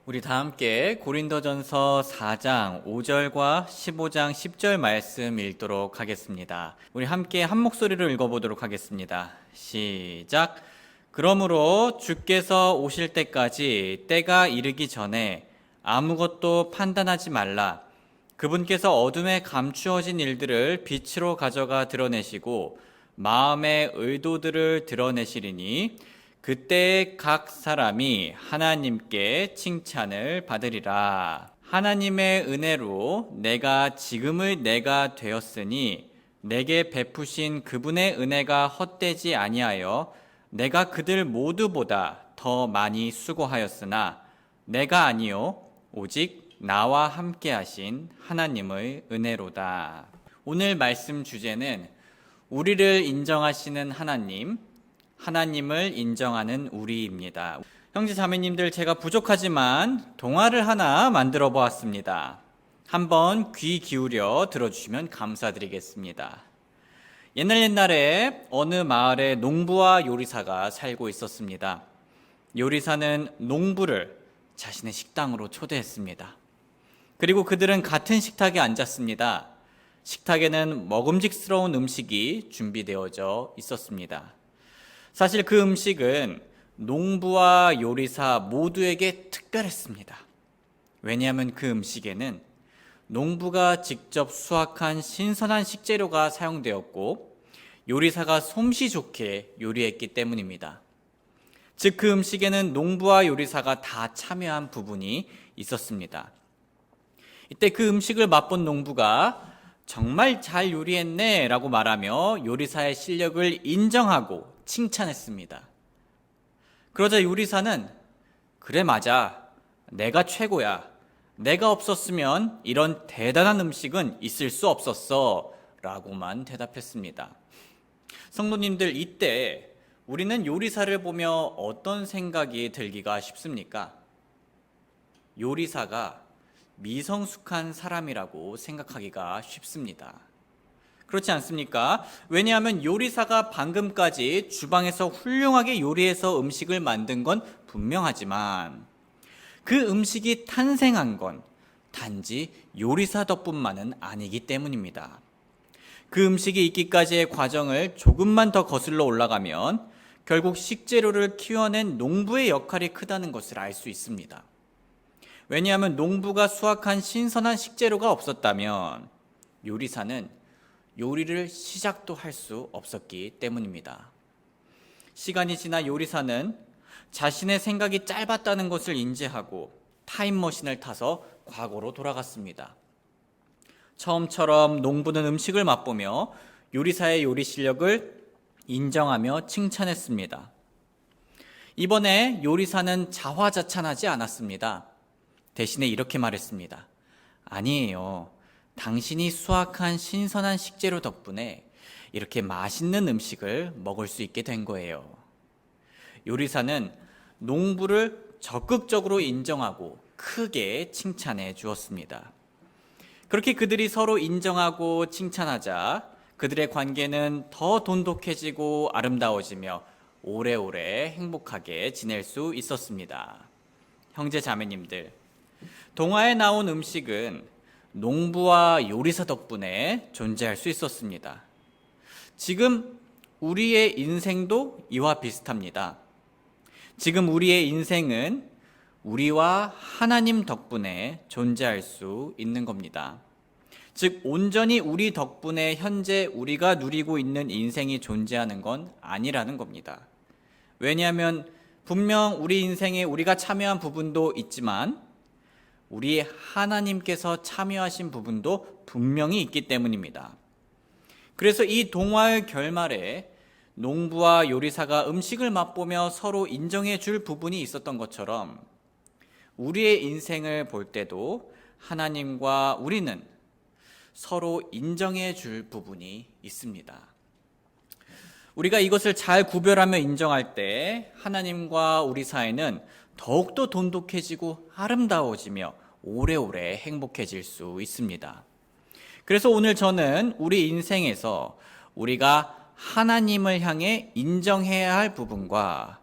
우리 다 함께 고린도전서 4장 5절과 15장 10절 말씀 읽도록 하겠습니다. 우리 함께 한 목소리로 읽어보도록 하겠습니다. 시작. 그러므로 주께서 오실 때까지 때가 이르기 전에 아무것도 판단하지 말라. 그분께서 어둠에 감추어진 일들을 빛으로 가져가 드러내시고 마음의 의도들을 드러내시리니 그때 각 사람이 하나님께 칭찬을 받으리라. 하나님의 은혜로 내가 지금의 내가 되었으니 내게 베푸신 그분의 은혜가 헛되지 아니하여 내가 그들 모두보다 더 많이 수고하였으나 내가 아니요 오직 나와 함께 하신 하나님의 은혜로다. 오늘 말씀 주제는 우리를 인정하시는 하나님을 인정하는 우리입니다. 형제 자매님들, 제가 부족하지만 동화를 하나 만들어 보았습니다. 한번 귀 기울여 들어주시면 감사드리겠습니다. 옛날에 어느 마을에 농부와 요리사가 살고 있었습니다. 요리사는 농부를 자신의 식당으로 초대했습니다. 그리고 그들은 같은 식탁에 앉았습니다. 식탁에는 먹음직스러운 음식이 준비되어져 있었습니다. 사실 그 음식은 농부와 요리사 모두에게 특별했습니다. 왜냐하면 그 음식에는 농부가 직접 수확한 신선한 식재료가 사용되었고 요리사가 솜씨 좋게 요리했기 때문입니다. 즉 그 음식에는 농부와 요리사가 다 참여한 부분이 있었습니다. 이때 그 음식을 맛본 농부가 정말 잘 요리했네 라고 말하며 요리사의 실력을 인정하고 칭찬했습니다. 그러자 요리사는 그래 맞아, 내가 최고야. 내가 없었으면 이런 대단한 음식은 있을 수 없었어 라고만 대답했습니다. 성도님들, 이때 우리는 요리사를 보며 어떤 생각이 들기가 쉽습니까? 요리사가 미성숙한 사람이라고 생각하기가 쉽습니다. 그렇지 않습니까? 왜냐하면 요리사가 방금까지 주방에서 훌륭하게 요리해서 음식을 만든 건 분명하지만 그 음식이 탄생한 건 단지 요리사 덕분만은 아니기 때문입니다. 그 음식이 있기까지의 과정을 조금만 더 거슬러 올라가면 결국 식재료를 키워낸 농부의 역할이 크다는 것을 알 수 있습니다. 왜냐하면 농부가 수확한 신선한 식재료가 없었다면 요리사는 요리를 시작도 할 수 없었기 때문입니다. 시간이 지나 요리사는 자신의 생각이 짧았다는 것을 인지하고 타임머신을 타서 과거로 돌아갔습니다. 처음처럼 농부는 음식을 맛보며 요리사의 요리 실력을 인정하며 칭찬했습니다. 이번에 요리사는 자화자찬하지 않았습니다. 대신에 이렇게 말했습니다. 아니에요. 당신이 수확한 신선한 식재료 덕분에 이렇게 맛있는 음식을 먹을 수 있게 된 거예요. 요리사는 농부를 적극적으로 인정하고 크게 칭찬해 주었습니다. 그렇게 그들이 서로 인정하고 칭찬하자 그들의 관계는 더 돈독해지고 아름다워지며 오래오래 행복하게 지낼 수 있었습니다. 형제 자매님들, 동화에 나온 음식은 농부와 요리사 덕분에 존재할 수 있었습니다. 지금 우리의 인생도 이와 비슷합니다. 지금 우리의 인생은 우리와 하나님 덕분에 존재할 수 있는 겁니다. 즉 온전히 우리 덕분에 현재 우리가 누리고 있는 인생이 존재하는 건 아니라는 겁니다. 왜냐하면 분명 우리 인생에 우리가 참여한 부분도 있지만 우리 하나님께서 참여하신 부분도 분명히 있기 때문입니다. 그래서 이 동화의 결말에 농부와 요리사가 음식을 맛보며 서로 인정해 줄 부분이 있었던 것처럼 우리의 인생을 볼 때도 하나님과 우리는 서로 인정해 줄 부분이 있습니다. 우리가 이것을 잘 구별하며 인정할 때 하나님과 우리 사이는 더욱더 돈독해지고 아름다워지며 오래오래 행복해질 수 있습니다. 그래서 오늘 저는 우리 인생에서 우리가 하나님을 향해 인정해야 할 부분과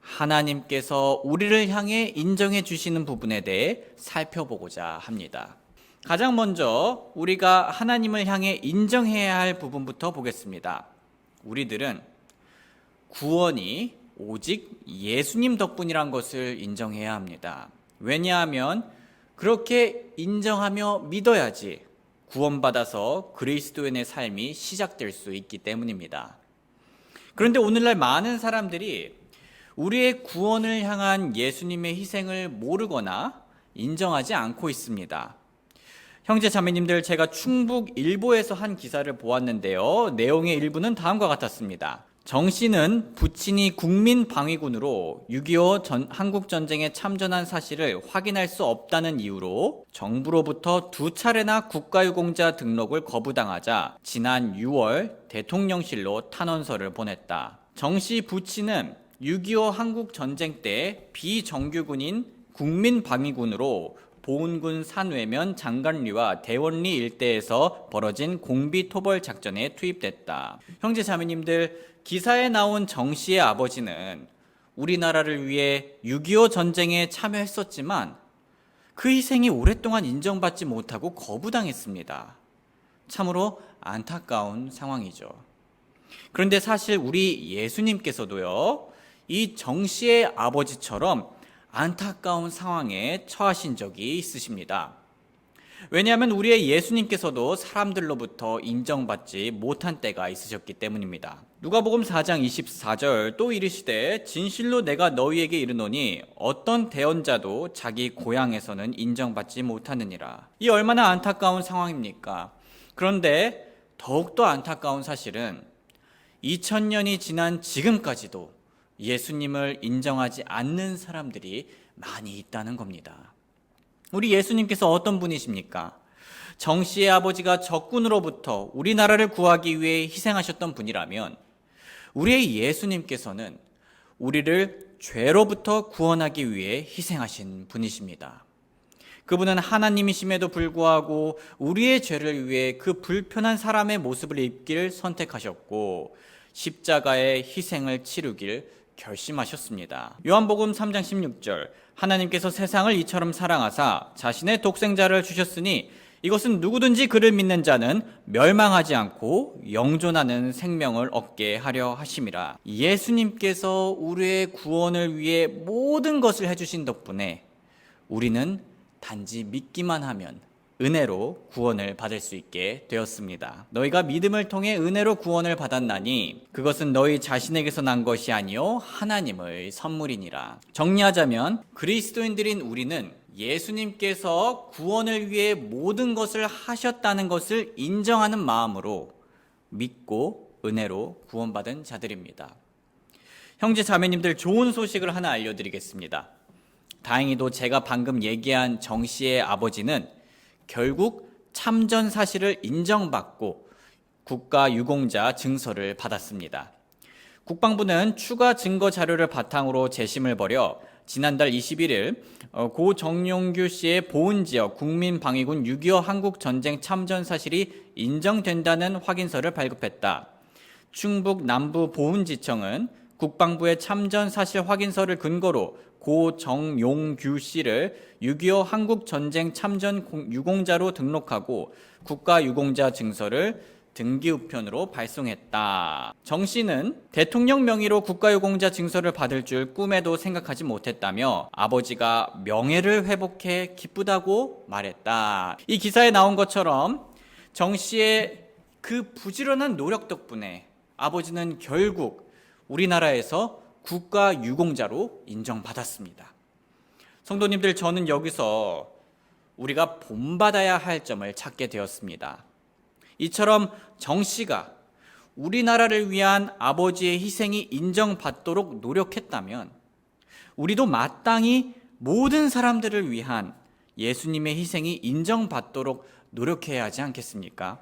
하나님께서 우리를 향해 인정해 주시는 부분에 대해 살펴보고자 합니다. 가장 먼저 우리가 하나님을 향해 인정해야 할 부분부터 보겠습니다. 우리들은 구원이 오직 예수님 덕분이란 것을 인정해야 합니다. 왜냐하면 그렇게 인정하며 믿어야지 구원받아서 그리스도인의 삶이 시작될 수 있기 때문입니다. 그런데 오늘날 많은 사람들이 우리의 구원을 향한 예수님의 희생을 모르거나 인정하지 않고 있습니다. 형제 자매님들, 제가 충북일보에서 한 기사를 보았는데요. 내용의 일부는 다음과 같았습니다. 정 씨는 부친이 국민방위군으로 6.25 한국전쟁에 참전한 사실을 확인할 수 없다는 이유로 정부로부터 2차례나 국가유공자 등록을 거부당하자 지난 6월 대통령실로 탄원서를 보냈다. 정 씨 부친은 6.25 한국전쟁 때 비정규군인 국민방위군으로 보은군 산외면 장관리와 대원리 일대에서 벌어진 공비토벌 작전에 투입됐다. 형제 자매님들, 기사에 나온 정 씨의 아버지는 우리나라를 위해 6.25 전쟁에 참여했었지만 그 희생이 오랫동안 인정받지 못하고 거부당했습니다. 참으로 안타까운 상황이죠. 그런데 사실 우리 예수님께서도요, 이 정 씨의 아버지처럼 안타까운 상황에 처하신 적이 있으십니다. 왜냐하면 우리의 예수님께서도 사람들로부터 인정받지 못한 때가 있으셨기 때문입니다. 누가복음 4장 24절 또 이르시되 진실로 내가 너희에게 이르노니 어떤 대언자도 자기 고향에서는 인정받지 못하느니라. 이 얼마나 안타까운 상황입니까? 그런데 더욱더 안타까운 사실은 2000년이 지난 지금까지도 예수님을 인정하지 않는 사람들이 많이 있다는 겁니다. 우리 예수님께서 어떤 분이십니까? 정 씨의 아버지가 적군으로부터 우리나라를 구하기 위해 희생하셨던 분이라면 우리의 예수님께서는 우리를 죄로부터 구원하기 위해 희생하신 분이십니다. 그분은 하나님이심에도 불구하고 우리의 죄를 위해 그 불편한 사람의 모습을 입기를 선택하셨고 십자가의 희생을 치르길 결심하셨습니다. 요한복음 3장 16절 하나님께서 세상을 이처럼 사랑하사 자신의 독생자를 주셨으니 이것은 누구든지 그를 믿는 자는 멸망하지 않고 영존하는 생명을 얻게 하려 하심이라. 예수님께서 우리의 구원을 위해 모든 것을 해주신 덕분에 우리는 단지 믿기만 하면 은혜로 구원을 받을 수 있게 되었습니다. 너희가 믿음을 통해 은혜로 구원을 받았나니 그것은 너희 자신에게서 난 것이 아니요 하나님의 선물이니라. 정리하자면 그리스도인들인 우리는 예수님께서 구원을 위해 모든 것을 하셨다는 것을 인정하는 마음으로 믿고 은혜로 구원받은 자들입니다. 형제 자매님들, 좋은 소식을 하나 알려드리겠습니다. 다행히도 제가 방금 얘기한 정 씨의 아버지는 결국 참전 사실을 인정받고 국가유공자 증서를 받았습니다. 국방부는 추가 증거 자료를 바탕으로 재심을 벌여 지난달 21일 고 정용규 씨의 보은지역 국민방위군 6.25 한국전쟁 참전 사실이 인정된다는 확인서를 발급했다. 충북 남부 보은지청은 국방부의 참전 사실 확인서를 근거로 고 정용규 씨를 6.25 한국전쟁 참전 유공자로 등록하고 국가유공자 증서를 등기우편으로 발송했다. 정 씨는 대통령 명의로 국가유공자 증서를 받을 줄 꿈에도 생각하지 못했다며 아버지가 명예를 회복해 기쁘다고 말했다. 이 기사에 나온 것처럼 정 씨의 그 부지런한 노력 덕분에 아버지는 결국 우리나라에서 국가유공자로 인정받았습니다. 성도님들, 저는 여기서 우리가 본받아야 할 점을 찾게 되었습니다. 이처럼 정 씨가 우리나라를 위한 아버지의 희생이 인정받도록 노력했다면 우리도 마땅히 모든 사람들을 위한 예수님의 희생이 인정받도록 노력해야 하지 않겠습니까?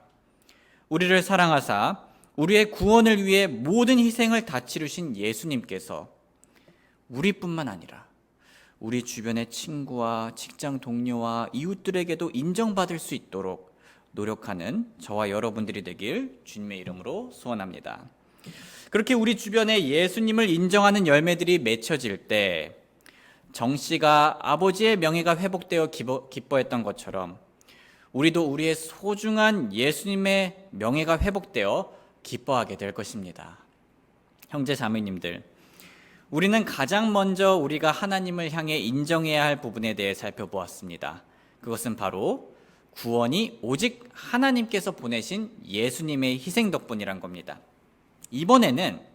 우리를 사랑하사 우리의 구원을 위해 모든 희생을 다 치르신 예수님께서 우리뿐만 아니라 우리 주변의 친구와 직장 동료와 이웃들에게도 인정받을 수 있도록 노력하는 저와 여러분들이 되길 주님의 이름으로 소원합니다. 그렇게 우리 주변에 예수님을 인정하는 열매들이 맺혀질 때 정 씨가 아버지의 명예가 회복되어 기뻐했던 것처럼 우리도 우리의 소중한 예수님의 명예가 회복되어 기뻐하게 될 것입니다. 형제 자매님들, 우리는 가장 먼저 우리가 하나님을 향해 인정해야 할 부분에 대해 살펴보았습니다. 그것은 바로 구원이 오직 하나님께서 보내신 예수님의 희생 덕분이란 겁니다. 이번에는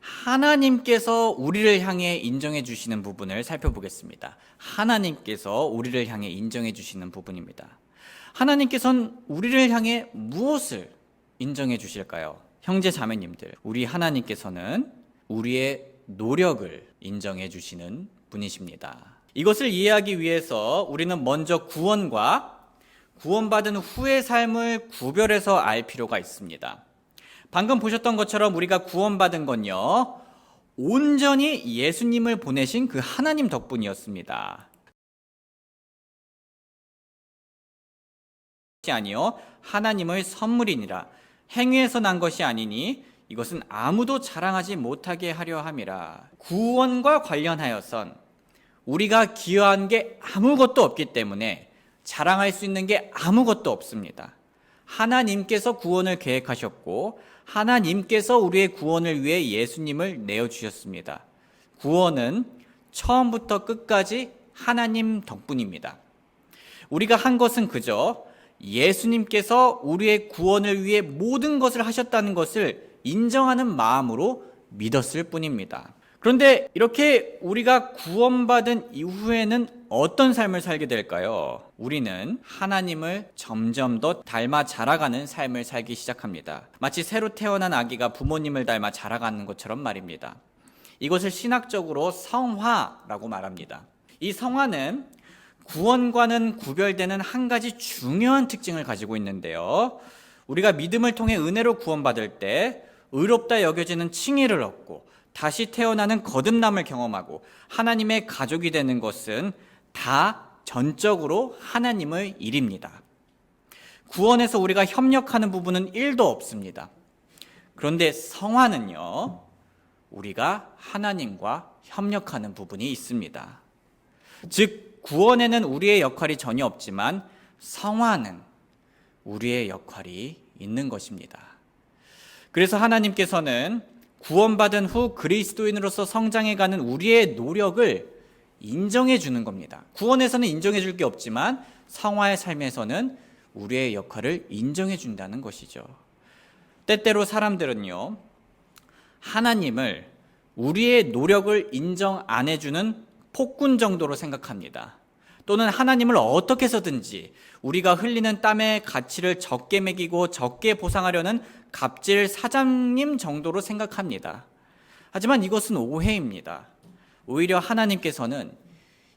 하나님께서 우리를 향해 인정해 주시는 부분을 살펴보겠습니다. 하나님께서 우리를 향해 인정해 주시는 부분입니다. 하나님께서는 우리를 향해 무엇을 인정해 주실까요? 형제 자매님들, 우리 하나님께서는 우리의 노력을 인정해 주시는 분이십니다. 이것을 이해하기 위해서 우리는 먼저 구원과 구원받은 후의 삶을 구별해서 알 필요가 있습니다. 방금 보셨던 것처럼 우리가 구원받은 건요, 온전히 예수님을 보내신 그 하나님 덕분이었습니다. 아니요, 하나님의 선물이니라. 행위에서 난 것이 아니니 이것은 아무도 자랑하지 못하게 하려 함이라. 구원과 관련하여선 우리가 기여한 게 아무것도 없기 때문에 자랑할 수 있는 게 아무것도 없습니다. 하나님께서 구원을 계획하셨고 하나님께서 우리의 구원을 위해 예수님을 내어주셨습니다. 구원은 처음부터 끝까지 하나님 덕분입니다. 우리가 한 것은 그저 예수님께서 우리의 구원을 위해 모든 것을 하셨다는 것을 인정하는 마음으로 믿었을 뿐입니다. 그런데 이렇게 우리가 구원받은 이후에는 어떤 삶을 살게 될까요? 우리는 하나님을 점점 더 닮아 자라가는 삶을 살기 시작합니다. 마치 새로 태어난 아기가 부모님을 닮아 자라가는 것처럼 말입니다. 이것을 신학적으로 성화라고 말합니다. 이 성화는 구원과는 구별되는 한 가지 중요한 특징을 가지고 있는데요. 우리가 믿음을 통해 은혜로 구원받을 때 의롭다 여겨지는 칭의를 얻고 다시 태어나는 거듭남을 경험하고 하나님의 가족이 되는 것은 다 전적으로 하나님의 일입니다. 구원에서 우리가 협력하는 부분은 1도 없습니다. 그런데 성화는요, 우리가 하나님과 협력하는 부분이 있습니다. 즉, 구원에는 우리의 역할이 전혀 없지만 성화는 우리의 역할이 있는 것입니다. 그래서 하나님께서는 구원받은 후 그리스도인으로서 성장해가는 우리의 노력을 인정해 주는 겁니다. 구원에서는 인정해 줄 게 없지만 성화의 삶에서는 우리의 역할을 인정해 준다는 것이죠. 때때로 사람들은요, 하나님을 우리의 노력을 인정 안 해주는 폭군 정도로 생각합니다. 또는 하나님을 어떻게 해서든지 우리가 흘리는 땀의 가치를 적게 매기고 적게 보상하려는 갑질 사장님 정도로 생각합니다. 하지만 이것은 오해입니다. 오히려 하나님께서는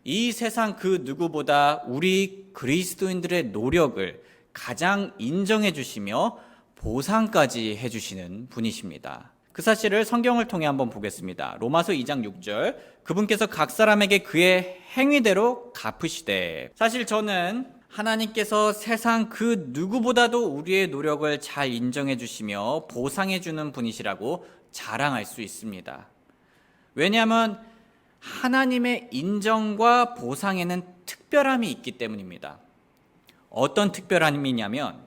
이 세상 그 누구보다 우리 그리스도인들의 노력을 가장 인정해 주시며 보상까지 해주시는 분이십니다. 그 사실을 성경을 통해 한번 보겠습니다. 로마서 2장 6절, 그분께서 각 사람에게 그의 행위대로 갚으시되. 사실 저는 하나님께서 세상 그 누구보다도 우리의 노력을 잘 인정해 주시며 보상해 주는 분이시라고 자랑할 수 있습니다. 왜냐하면 하나님의 인정과 보상에는 특별함이 있기 때문입니다. 어떤 특별함이냐면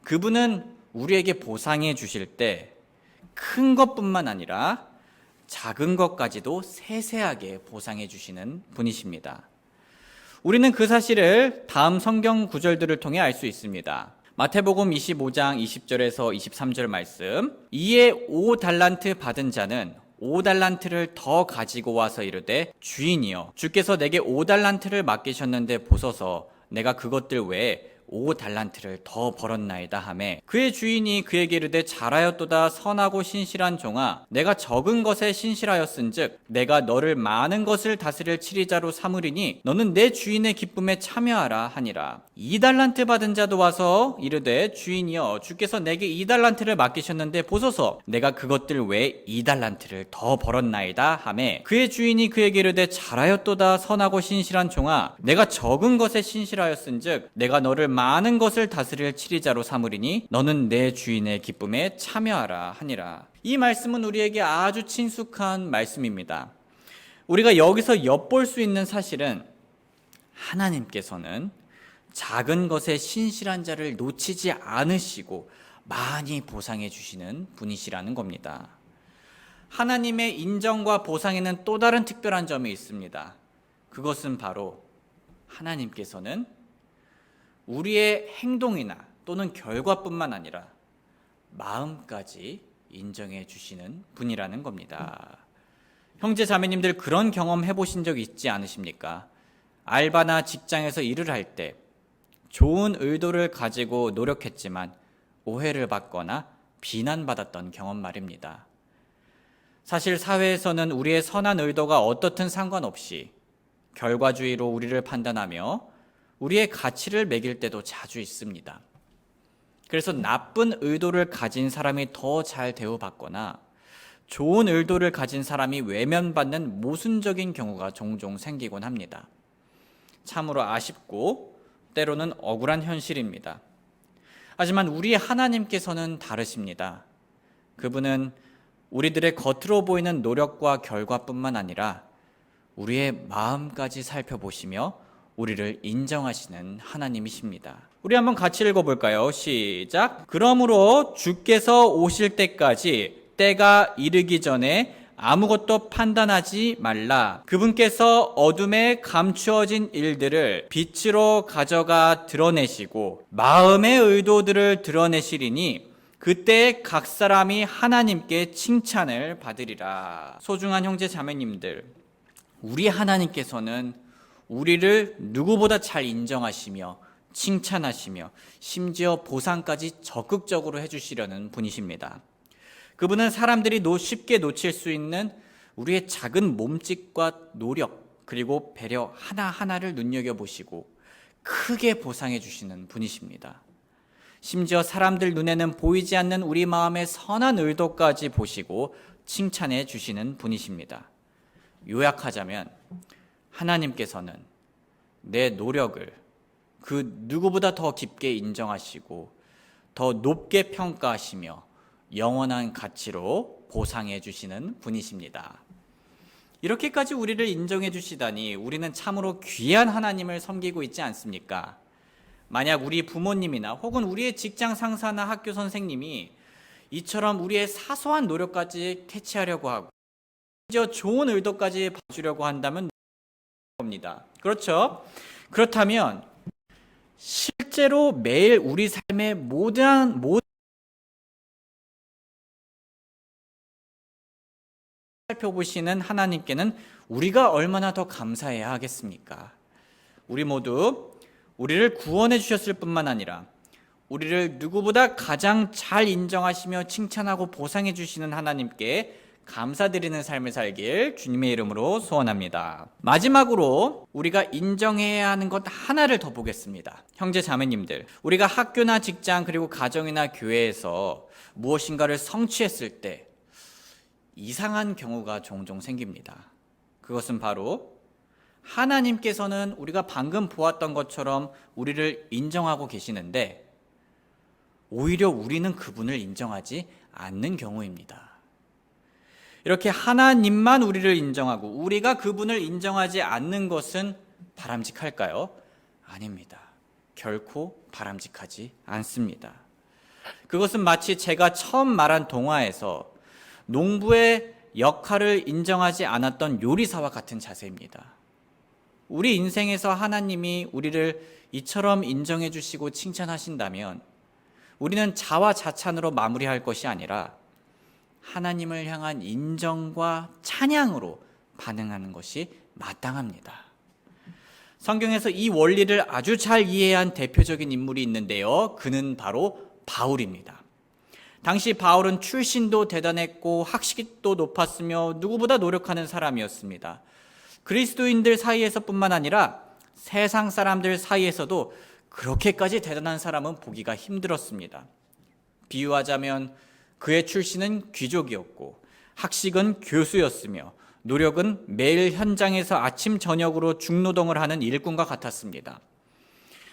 그분은 우리에게 보상해 주실 때 큰 것뿐만 아니라 작은 것까지도 세세하게 보상해 주시는 분이십니다. 우리는 그 사실을 다음 성경 구절들을 통해 알 수 있습니다. 마태복음 25장 20절에서 23절 말씀, 이에 5달란트 받은 자는 5달란트를 더 가지고 와서 이르되 주인이여 주께서 내게 5달란트를 맡기셨는데 보소서 내가 그것들 외에 5달란트를 더 벌었나이다 하매 그의 주인이 그에게 이르되 잘하였도다 선하고 신실한 종아 내가 적은 것에 신실하였은즉 내가 너를 많은 것을 다스릴 치리자로 삼으리니 너는 내 주인의 기쁨에 참여하라 하니라. 2달란트 받은 자도 와서 이르되 주인이여 주께서 내게 2달란트를 맡기셨는데 보소서 내가 그것들 외에 2달란트를 더 벌었나이다 하매 그의 주인이 그에게 이르되 잘하였도다 선하고 신실한 종아 내가 적은 것에 신실하였은즉 내가 너를 많은 것을 다스릴 치리자로 삼으리니 너는 내 주인의 기쁨에 참여하라 하니라. 이 말씀은 우리에게 아주 친숙한 말씀입니다. 우리가 여기서 엿볼 수 있는 사실은 하나님께서는 작은 것에 신실한 자를 놓치지 않으시고 많이 보상해 주시는 분이시라는 겁니다. 하나님의 인정과 보상에는 또 다른 특별한 점이 있습니다. 그것은 바로 하나님께서는 우리의 행동이나 또는 결과뿐만 아니라 마음까지 인정해 주시는 분이라는 겁니다. 형제 자매님들, 그런 경험 해보신 적 있지 않으십니까? 알바나 직장에서 일을 할 때 좋은 의도를 가지고 노력했지만 오해를 받거나 비난받았던 경험 말입니다. 사실 사회에서는 우리의 선한 의도가 어떻든 상관없이 결과주의로 우리를 판단하며 우리의 가치를 매길 때도 자주 있습니다. 그래서 나쁜 의도를 가진 사람이 더 잘 대우받거나 좋은 의도를 가진 사람이 외면받는 모순적인 경우가 종종 생기곤 합니다. 참으로 아쉽고 때로는 억울한 현실입니다. 하지만 우리 하나님께서는 다르십니다. 그분은 우리들의 겉으로 보이는 노력과 결과뿐만 아니라 우리의 마음까지 살펴보시며 우리를 인정하시는 하나님이십니다. 우리 한번 같이 읽어볼까요? 시작. 그러므로 주께서 오실 때까지 때가 이르기 전에 아무것도 판단하지 말라. 그분께서 어둠에 감추어진 일들을 빛으로 가져가 드러내시고 마음의 의도들을 드러내시리니 그때 각 사람이 하나님께 칭찬을 받으리라. 소중한 형제 자매님들, 우리 하나님께서는 우리를 누구보다 잘 인정하시며 칭찬하시며 심지어 보상까지 적극적으로 해주시려는 분이십니다. 그분은 사람들이 쉽게 놓칠 수 있는 우리의 작은 몸짓과 노력 그리고 배려 하나하나를 눈여겨보시고 크게 보상해 주시는 분이십니다. 심지어 사람들 눈에는 보이지 않는 우리 마음의 선한 의도까지 보시고 칭찬해 주시는 분이십니다. 요약하자면 하나님께서는 내 노력을 그 누구보다 더 깊게 인정하시고 더 높게 평가하시며 영원한 가치로 보상해 주시는 분이십니다. 이렇게까지 우리를 인정해 주시다니 우리는 참으로 귀한 하나님을 섬기고 있지 않습니까? 만약 우리 부모님이나 혹은 우리의 직장 상사나 학교 선생님이 이처럼 우리의 사소한 노력까지 캐치하려고 하고 심지어 좋은 의도까지 봐주려고 한다면 겁니다. 그렇죠? 그렇다면 실제로 매일 우리 삶의 모든 살펴보시는 하나님께는 우리가 얼마나 더 감사해야 하겠습니까? 우리 모두 우리를 구원해 주셨을 뿐만 아니라 우리를 누구보다 가장 잘 인정하시며 칭찬하고 보상해 주시는 하나님께 감사드리는 삶을 살길 주님의 이름으로 소원합니다. 마지막으로 우리가 인정해야 하는 것 하나를 더 보겠습니다. 형제 자매님들, 우리가 학교나 직장 그리고 가정이나 교회에서 무엇인가를 성취했을 때 이상한 경우가 종종 생깁니다. 그것은 바로 하나님께서는 우리가 방금 보았던 것처럼 우리를 인정하고 계시는데 오히려 우리는 그분을 인정하지 않는 경우입니다. 이렇게 하나님만 우리를 인정하고 우리가 그분을 인정하지 않는 것은 바람직할까요? 아닙니다. 결코 바람직하지 않습니다. 그것은 마치 제가 처음 말한 동화에서 농부의 역할을 인정하지 않았던 요리사와 같은 자세입니다. 우리 인생에서 하나님이 우리를 이처럼 인정해 주시고 칭찬하신다면 우리는 자화자찬으로 마무리할 것이 아니라 하나님을 향한 인정과 찬양으로 반응하는 것이 마땅합니다. 성경에서 이 원리를 아주 잘 이해한 대표적인 인물이 있는데요. 그는 바로 바울입니다. 당시 바울은 출신도 대단했고 학식도 높았으며 누구보다 노력하는 사람이었습니다. 그리스도인들 사이에서뿐만 아니라 세상 사람들 사이에서도 그렇게까지 대단한 사람은 보기가 힘들었습니다. 비유하자면 그의 출신은 귀족이었고 학식은 교수였으며 노력은 매일 현장에서 아침 저녁으로 중노동을 하는 일꾼과 같았습니다.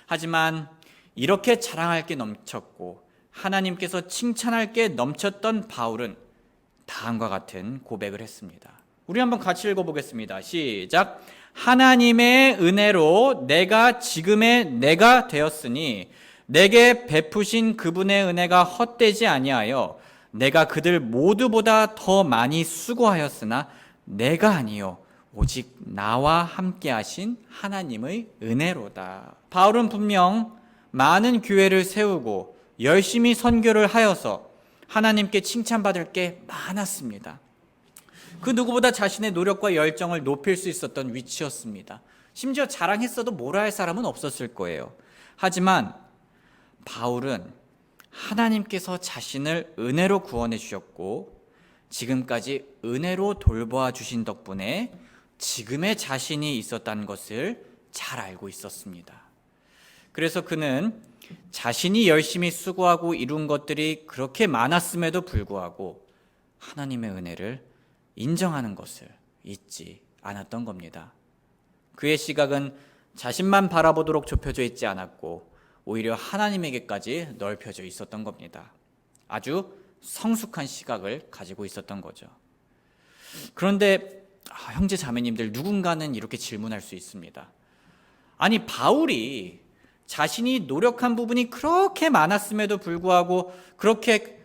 하지만 이렇게 자랑할 게 넘쳤고 하나님께서 칭찬할 게 넘쳤던 바울은 다음과 같은 고백을 했습니다. 우리 한번 같이 읽어보겠습니다. 시작. 하나님의 은혜로 내가 지금의 내가 되었으니 내게 베푸신 그분의 은혜가 헛되지 아니하여 내가 그들 모두보다 더 많이 수고하였으나 내가 아니요 오직 나와 함께 하신 하나님의 은혜로다. 바울은 분명 많은 교회를 세우고 열심히 선교를 하여서 하나님께 칭찬받을 게 많았습니다. 그 누구보다 자신의 노력과 열정을 높일 수 있었던 위치였습니다. 심지어 자랑했어도 뭐라 할 사람은 없었을 거예요. 하지만 바울은 하나님께서 자신을 은혜로 구원해 주셨고 지금까지 은혜로 돌보아 주신 덕분에 지금의 자신이 있었다는 것을 잘 알고 있었습니다. 그래서 그는 자신이 열심히 수고하고 이룬 것들이 그렇게 많았음에도 불구하고 하나님의 은혜를 인정하는 것을 잊지 않았던 겁니다. 그의 시각은 자신만 바라보도록 좁혀져 있지 않았고 오히려 하나님에게까지 넓혀져 있었던 겁니다. 아주 성숙한 시각을 가지고 있었던 거죠. 그런데 형제 자매님들, 누군가는 이렇게 질문할 수 있습니다. 아니, 바울이 자신이 노력한 부분이 그렇게 많았음에도 불구하고 그렇게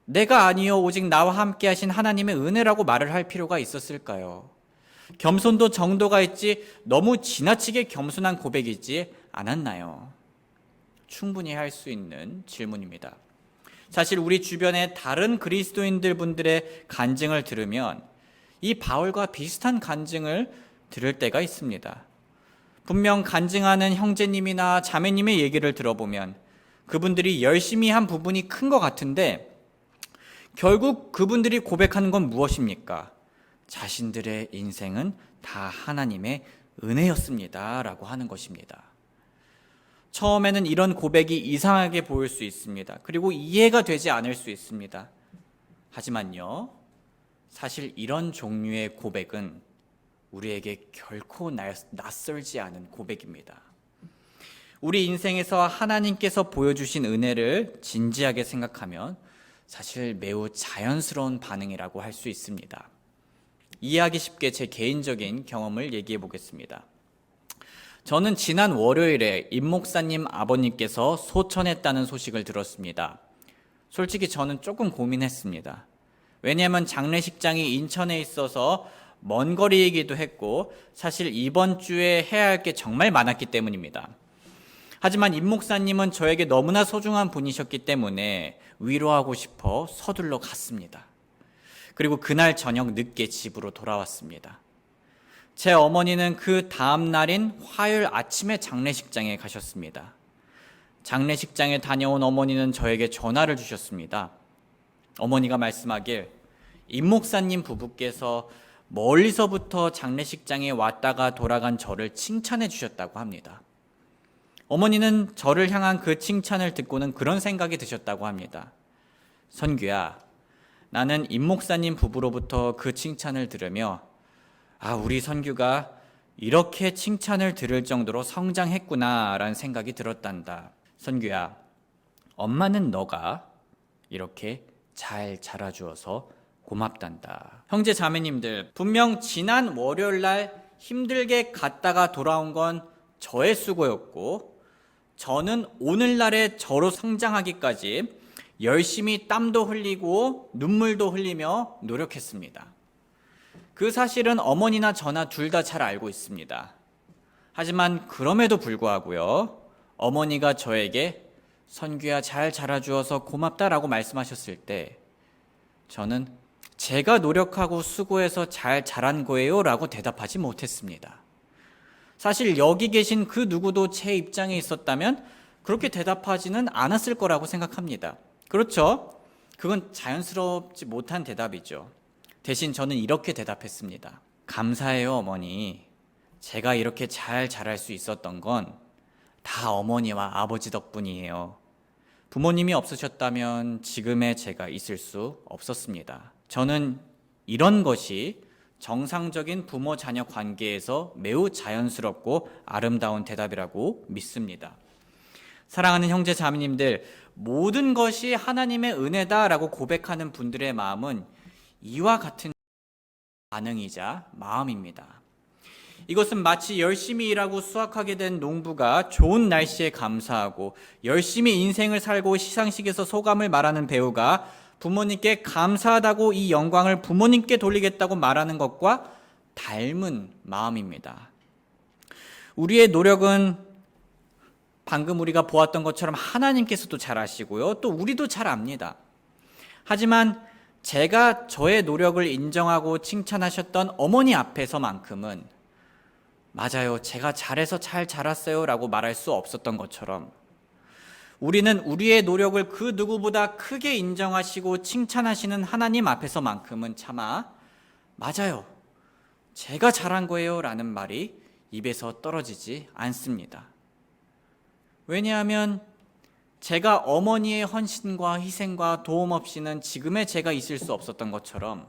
내가 아니요 오직 나와 함께 하신 하나님의 은혜라고 말을 할 필요가 있었을까요? 겸손도 정도가 있지 너무 지나치게 겸손한 고백이지 않았나요? 충분히 할 수 있는 질문입니다. 사실 우리 주변의 다른 그리스도인들 분들의 간증을 들으면 이 바울과 비슷한 간증을 들을 때가 있습니다. 분명 간증하는 형제님이나 자매님의 얘기를 들어보면 그분들이 열심히 한 부분이 큰 것 같은데 결국 그분들이 고백하는 건 무엇입니까? 자신들의 인생은 다 하나님의 은혜였습니다 라고 하는 것입니다. 처음에는 이런 고백이 이상하게 보일 수 있습니다. 그리고 이해가 되지 않을 수 있습니다. 하지만요, 사실 이런 종류의 고백은 우리에게 결코 낯설지 않은 고백입니다. 우리 인생에서 하나님께서 보여주신 은혜를 진지하게 생각하면 사실 매우 자연스러운 반응이라고 할 수 있습니다. 이해하기 쉽게 제 개인적인 경험을 얘기해 보겠습니다. 저는 지난 월요일에 임 목사님 아버님께서 소천했다는 소식을 들었습니다. 솔직히 저는 조금 고민했습니다. 왜냐하면 장례식장이 인천에 있어서 먼 거리이기도 했고 사실 이번 주에 해야 할 게 정말 많았기 때문입니다. 하지만 임 목사님은 저에게 너무나 소중한 분이셨기 때문에 위로하고 싶어 서둘러 갔습니다. 그리고 그날 저녁 늦게 집으로 돌아왔습니다. 제 어머니는 그 다음 날인 화요일 아침에 장례식장에 가셨습니다. 장례식장에 다녀온 어머니는 저에게 전화를 주셨습니다. 어머니가 말씀하길 임 목사님 부부께서 멀리서부터 장례식장에 왔다가 돌아간 저를 칭찬해 주셨다고 합니다. 어머니는 저를 향한 그 칭찬을 듣고는 그런 생각이 드셨다고 합니다. 선규야, 나는 임 목사님 부부로부터 그 칭찬을 들으며 우리 선규가 이렇게 칭찬을 들을 정도로 성장했구나 라는 생각이 들었단다. 선규야, 엄마는 너가 이렇게 잘 자라주어서 고맙단다. 형제 자매님들, 분명 지난 월요일 날 힘들게 갔다가 돌아온 건 저의 수고였고 저는 오늘날의 저로 성장하기까지 열심히 땀도 흘리고 눈물도 흘리며 노력했습니다. 그 사실은 어머니나 저나 둘 다 잘 알고 있습니다. 하지만 그럼에도 불구하고요, 어머니가 저에게 선규야 잘 자라주어서 고맙다라고 말씀하셨을 때 저는 제가 노력하고 수고해서 잘 자란 거예요 라고 대답하지 못했습니다. 사실 여기 계신 그 누구도 제 입장에 있었다면 그렇게 대답하지는 않았을 거라고 생각합니다. 그렇죠? 그건 자연스럽지 못한 대답이죠. 대신 저는 이렇게 대답했습니다. 감사해요, 어머니. 제가 이렇게 잘 자랄 수 있었던 건 다 어머니와 아버지 덕분이에요. 부모님이 없으셨다면 지금의 제가 있을 수 없었습니다. 저는 이런 것이 정상적인 부모-자녀 관계에서 매우 자연스럽고 아름다운 대답이라고 믿습니다. 사랑하는 형제 자매님들, 모든 것이 하나님의 은혜다라고 고백하는 분들의 마음은 이와 같은 반응이자 마음입니다. 이것은 마치 열심히 일하고 수확하게 된 농부가 좋은 날씨에 감사하고 열심히 인생을 살고 시상식에서 소감을 말하는 배우가 부모님께 감사하다고 이 영광을 부모님께 돌리겠다고 말하는 것과 닮은 마음입니다. 우리의 노력은 방금 우리가 보았던 것처럼 하나님께서도 잘 아시고요. 또 우리도 잘 압니다. 하지만 제가 저의 노력을 인정하고 칭찬하셨던 어머니 앞에서만큼은 맞아요, 제가 잘해서 잘 자랐어요 라고 말할 수 없었던 것처럼 우리는 우리의 노력을 그 누구보다 크게 인정하시고 칭찬하시는 하나님 앞에서만큼은 차마 맞아요, 제가 잘한 거예요 라는 말이 입에서 떨어지지 않습니다. 왜냐하면 제가 어머니의 헌신과 희생과 도움 없이는 지금의 제가 있을 수 없었던 것처럼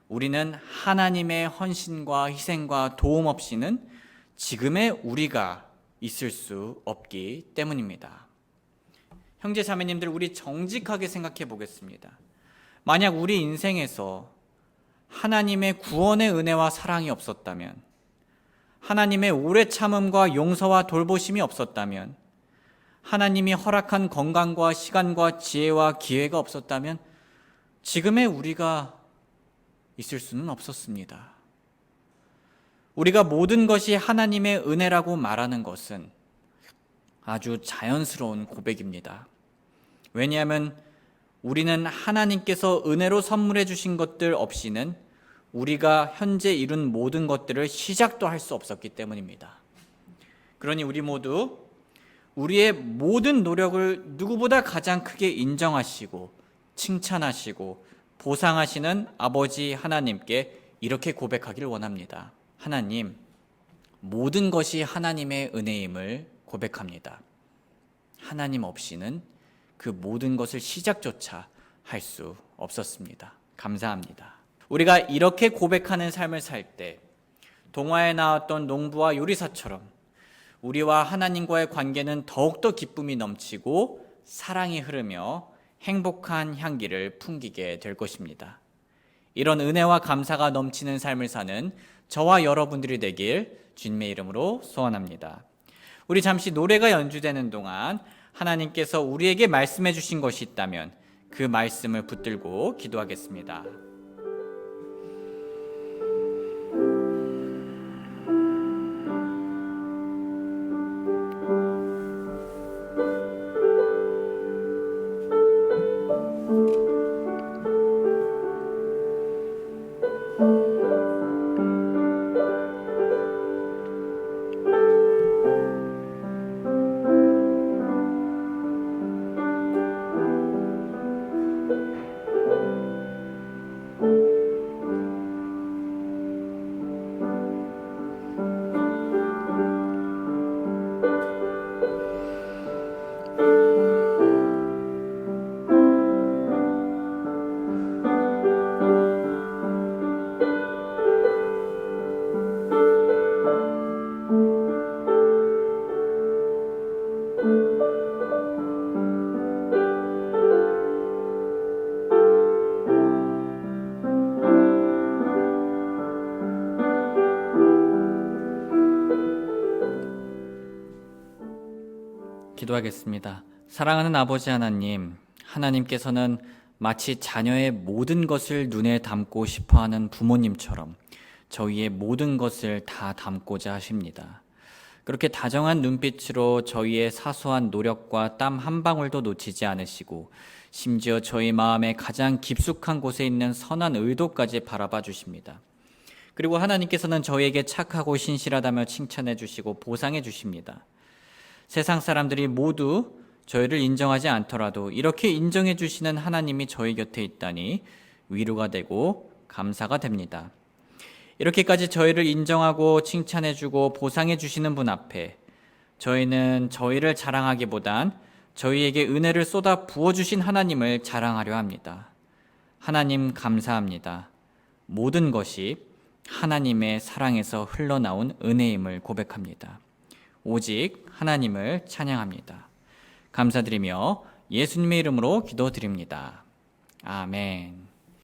우리는 하나님의 헌신과 희생과 도움 없이는 지금의 우리가 있을 수 없기 때문입니다. 형제 자매님들, 우리 정직하게 생각해 보겠습니다. 만약 우리 인생에서 하나님의 구원의 은혜와 사랑이 없었다면, 하나님의 오래 참음과 용서와 돌보심이 없었다면, 하나님이 허락한 건강과 시간과 지혜와 기회가 없었다면 지금의 우리가 있을 수는 없었습니다. 우리가 모든 것이 하나님의 은혜라고 말하는 것은 아주 자연스러운 고백입니다. 왜냐하면 우리는 하나님께서 은혜로 선물해 주신 것들 없이는 우리가 현재 이룬 모든 것들을 시작도 할 수 없었기 때문입니다. 그러니 우리 모두 우리의 모든 노력을 누구보다 가장 크게 인정하시고 칭찬하시고 보상하시는 아버지 하나님께 이렇게 고백하길 원합니다. 하나님, 모든 것이 하나님의 은혜임을 고백합니다. 하나님 없이는 그 모든 것을 시작조차 할 수 없었습니다. 감사합니다. 우리가 이렇게 고백하는 삶을 살 때 동화에 나왔던 농부와 요리사처럼 우리와 하나님과의 관계는 더욱더 기쁨이 넘치고 사랑이 흐르며 행복한 향기를 풍기게 될 것입니다. 이런 은혜와 감사가 넘치는 삶을 사는 저와 여러분들이 되길 주님의 이름으로 소원합니다. 우리 잠시 노래가 연주되는 동안 하나님께서 우리에게 말씀해 주신 것이 있다면 그 말씀을 붙들고 기도하겠습니다. 기도하겠습니다. 사랑하는 아버지 하나님, 하나님께서는 마치 자녀의 모든 것을 눈에 담고 싶어하는 부모님처럼 저희의 모든 것을 다 담고자 하십니다. 그렇게 다정한 눈빛으로 저희의 사소한 노력과 땀 한 방울도 놓치지 않으시고 심지어 저희 마음의 가장 깊숙한 곳에 있는 선한 의도까지 바라봐 주십니다. 그리고 하나님께서는 저희에게 착하고 신실하다며 칭찬해 주시고 보상해 주십니다. 세상 사람들이 모두 저희를 인정하지 않더라도 이렇게 인정해 주시는 하나님이 저희 곁에 있다니 위로가 되고 감사가 됩니다. 이렇게까지 저희를 인정하고 칭찬해 주고 보상해 주시는 분 앞에 저희는 저희를 자랑하기보단 저희에게 은혜를 쏟아 부어주신 하나님을 자랑하려 합니다. 하나님 감사합니다. 모든 것이 하나님의 사랑에서 흘러나온 은혜임을 고백합니다. 오직 하나님을 찬양합니다. 감사드리며 예수님의 이름으로 기도드립니다. 아멘.